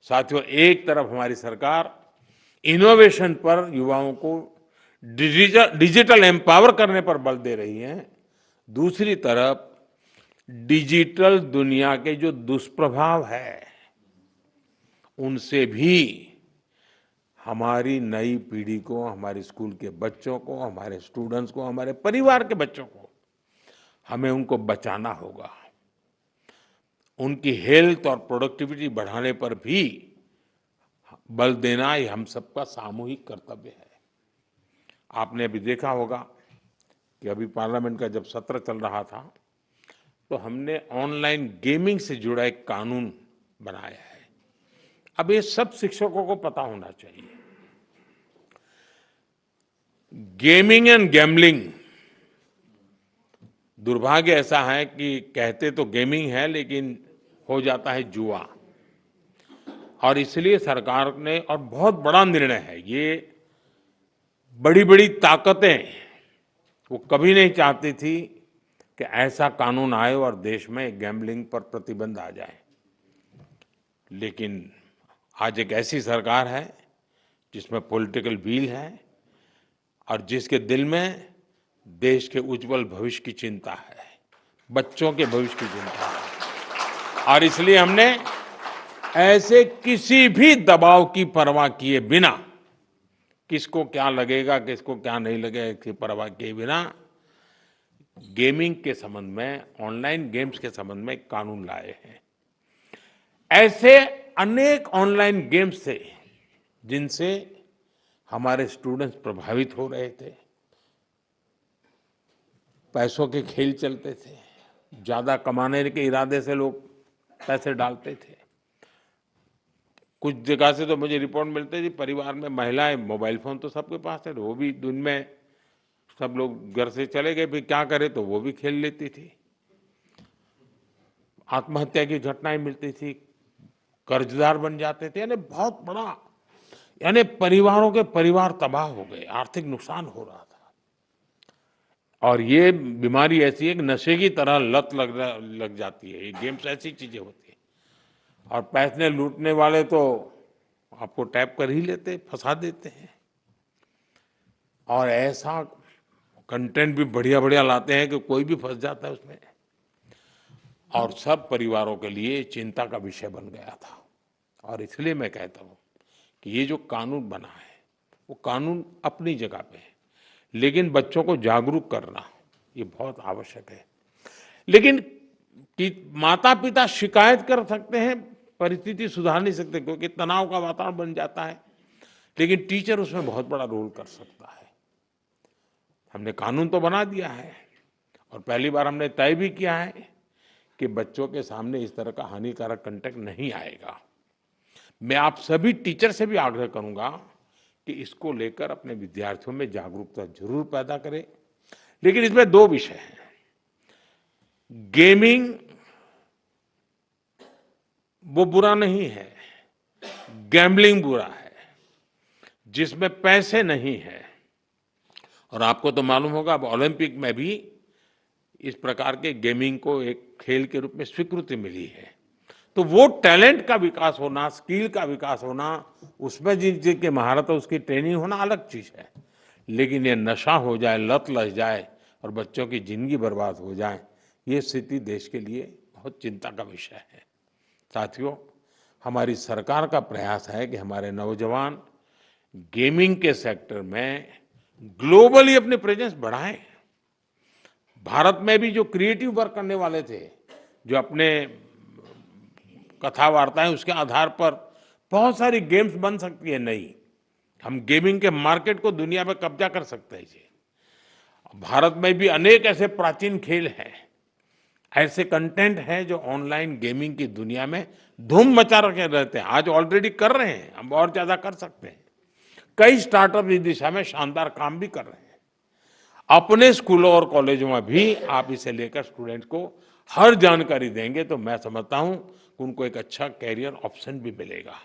साथियों, एक तरफ हमारी सरकार इनोवेशन पर युवाओं को डिजिटल एम्पावर करने पर बल दे रही है। दूसरी तरफ डिजिटल दुनिया के जो दुष्प्रभाव है उनसे भी हमारी नई पीढ़ी को, हमारे स्कूल के बच्चों को, हमारे स्टूडेंट्स को, हमारे परिवार के बच्चों को हमें उनको बचाना होगा। उनकी हेल्थ और प्रोडक्टिविटी बढ़ाने पर भी बल देना ये हम सबका सामूहिक कर्तव्य है। आपने अभी देखा होगा कि अभी पार्लियामेंट का जब सत्र चल रहा था तो हमने ऑनलाइन गेमिंग से जुड़ा एक कानून बनाया है। अब ये सब शिक्षकों को पता होना चाहिए। गेमिंग एंड गैम्बलिंग, दुर्भाग्य ऐसा है कि कहते तो गेमिंग है लेकिन हो जाता है जुआ। और इसलिए सरकार ने, और बहुत बड़ा निर्णय है ये, बड़ी बड़ी ताकतें वो कभी नहीं चाहती थी कि ऐसा कानून आए और देश में गैम्बलिंग पर प्रतिबंध आ जाए। लेकिन आज एक ऐसी सरकार है जिसमें पॉलिटिकल विल है और जिसके दिल में देश के उज्जवल भविष्य की चिंता है, बच्चों के भविष्य की चिंता है। और इसलिए हमने ऐसे किसी भी दबाव की परवाह किए बिना, किसको क्या लगेगा, किसको क्या नहीं लगेगा, इसकी परवाह किए बिना गेमिंग के संबंध में, ऑनलाइन गेम्स के संबंध में कानून लाए हैं। ऐसे अनेक ऑनलाइन गेम्स थे जिनसे हमारे स्टूडेंट्स प्रभावित हो रहे थे। पैसों के खेल चलते थे, ज्यादा कमाने के इरादे से लोग पैसे डालते थे। कुछ जगह से तो मुझे रिपोर्ट मिलते थी परिवार में महिलाएं, मोबाइल फोन तो सबके पास है, वो भी दिन में सब लोग घर से चले गए, फिर क्या करे तो वो भी खेल लेती थी। आत्महत्या की घटनाएं मिलती थी, कर्जदार बन जाते थे। यानी बहुत बड़ा, यानी परिवारों के परिवार तबाह हो गए, आर्थिक नुकसान हो रहा था। और ये बीमारी ऐसी है कि नशे की तरह लत लग जाती है। ये गेम्स ऐसी चीजें होती है और पैसे लूटने वाले तो आपको टैप कर ही लेते, फंसा देते हैं। और ऐसा कंटेंट भी बढ़िया बढ़िया लाते हैं कि कोई भी फंस जाता है उसमें। और सब परिवारों के लिए चिंता का विषय बन गया था। और इसलिए मैं कहता हूं कि ये जो कानून बना है वो कानून अपनी जगह पे है, लेकिन बच्चों को जागरूक करना ये बहुत आवश्यक है। लेकिन माता पिता शिकायत कर सकते हैं, परिस्थिति सुधार नहीं सकते क्योंकि तनाव का वातावरण बन जाता है, लेकिन टीचर उसमें बहुत बड़ा रोल कर सकता है। हमने कानून तो बना दिया है और पहली बार हमने तय भी किया है कि बच्चों के सामने इस तरह का हानिकारक कंटेंट नहीं आएगा। मैं आप सभी टीचर से भी आग्रह करूंगा कि इसको लेकर अपने विद्यार्थियों में जागरूकता जरूर पैदा करें। लेकिन इसमें दो विषय हैं। गेमिंग वो बुरा नहीं है, गैम्बलिंग बुरा है, जिसमें पैसे नहीं है। और आपको तो मालूम होगा अब ओलंपिक में भी इस प्रकार के गेमिंग को एक खेल के रूप में स्वीकृति मिली है। तो वो टैलेंट का विकास होना, स्किल का विकास होना, उसमें जिनकी महारत है उसकी ट्रेनिंग होना अलग चीज है। लेकिन ये नशा हो जाए, लत लग जाए और बच्चों की जिंदगी बर्बाद हो जाए, ये स्थिति देश के लिए बहुत चिंता का विषय है। साथियों, हमारी सरकार का प्रयास है कि हमारे नौजवान गेमिंग के सेक्टर में ग्लोबली अपनी प्रेजेंस बढ़ाएं। भारत में भी जो क्रिएटिव वर्क करने वाले थे, जो अपने कथा वार्ताएं उसके आधार पर बहुत सारी गेम्स बन सकती है नई। हम गेमिंग के मार्केट को दुनिया में कब्जा कर सकते हैं। जी, भारत में भी अनेक ऐसे प्राचीन खेल हैं, ऐसे कंटेंट हैं जो ऑनलाइन गेमिंग की दुनिया में धूम मचा रखे रहते हैं। आज ऑलरेडी कर रहे हैं, हम और ज्यादा कर सकते हैं। कई स्टार्टअप इस दिशा में शानदार काम भी कर रहे हैं। अपने स्कूलों और कॉलेजों में भी आप इसे लेकर स्टूडेंट को हर जानकारी देंगे तो मैं समझता हूं कि उनको एक अच्छा कैरियर ऑप्शन भी मिलेगा।